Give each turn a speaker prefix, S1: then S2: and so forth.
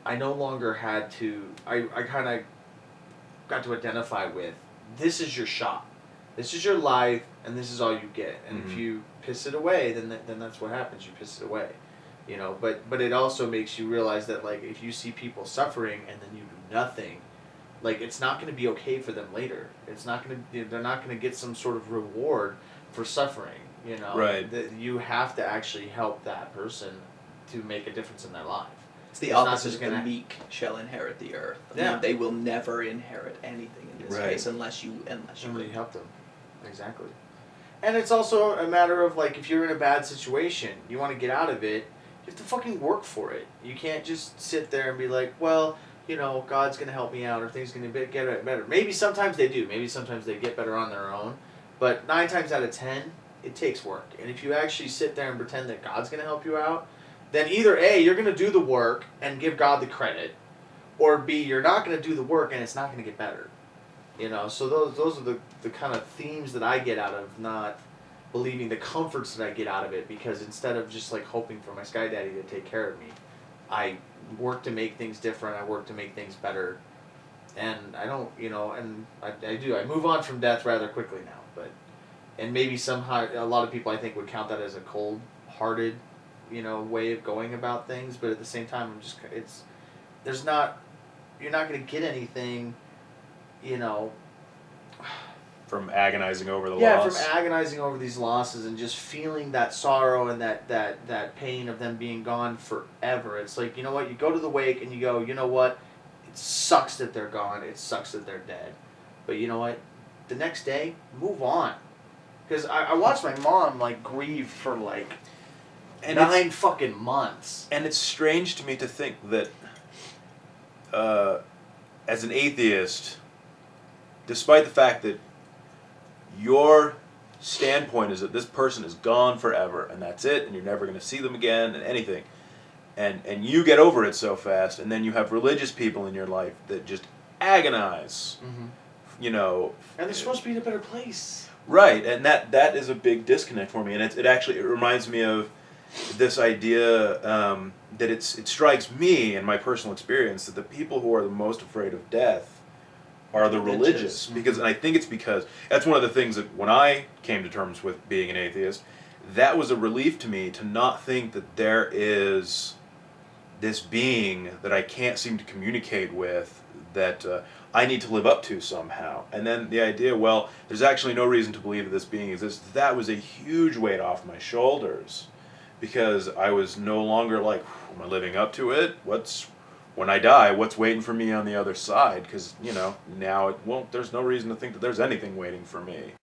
S1: I no longer had to. I kind of got to identify with, this is your shot, this is your life, and this is all you get. And if you piss it away, then that's what happens. You piss it away, you know. But it also makes you realize that, like, if you see people suffering and then you do nothing, like, it's not going to be okay for them later. It's not going to. They're not going to get some sort of reward for suffering. You know,
S2: right?
S1: That you have to actually help that person to make a difference in their life.
S3: It's the opposite of the meek shall inherit the earth. I mean, they will never inherit anything in this case unless you
S1: really help them. Exactly. And it's also a matter of, like, if you're in a bad situation, you want to get out of it, you have to fucking work for it. You can't just sit there and be like, well, you know, God's going to help me out, or things going to get better. Maybe sometimes they do. Maybe sometimes they get better on their own. But 9 times out of 10, it takes work. And if you actually sit there and pretend that God's going to help you out, then either A, you're going to do the work and give God the credit, or B, you're not going to do the work and it's not going to get better. You know, so those are the kind of themes that I get out of not believing, the comforts that I get out of it, because instead of just, like, hoping for my Sky Daddy to take care of me, I work to make things different, I work to make things better, and I don't, you know, and I move on from death rather quickly now, but, and maybe somehow, a lot of people, I think, would count that as a cold-hearted, you know, way of going about things, but at the same time, you're not going to get anything, you know,
S2: from agonizing over the loss.
S1: Yeah, from agonizing over these losses and just feeling that sorrow and that pain of them being gone forever. It's like, you know what, you go to the wake and you go, you know what, it sucks that they're gone, it sucks that they're dead, but you know what, the next day, move on. Because I watched my mom, like, grieve for, like, 9 fucking months.
S2: And it's strange to me to think that, as an atheist, despite the fact that your standpoint is that this person is gone forever and that's it, and you're never going to see them again and anything, and you get over it so fast, and then you have religious people in your life that just agonize, you know. And
S1: they're supposed to be in a better place.
S2: Right, and that is a big disconnect for me, and it reminds me of this idea that it strikes me in my personal experience that the people who are the most afraid of death are the religious. Because, and I think it's because that's one of the things that when I came to terms with being an atheist, that was a relief to me, to not think that there is this being that I can't seem to communicate with, that I need to live up to somehow. And then the idea, well, there's actually no reason to believe that this being exists, that was a huge weight off my shoulders. Because I was no longer like, am I living up to it? When I die, what's waiting for me on the other side? Because, you know, now there's no reason to think that there's anything waiting for me.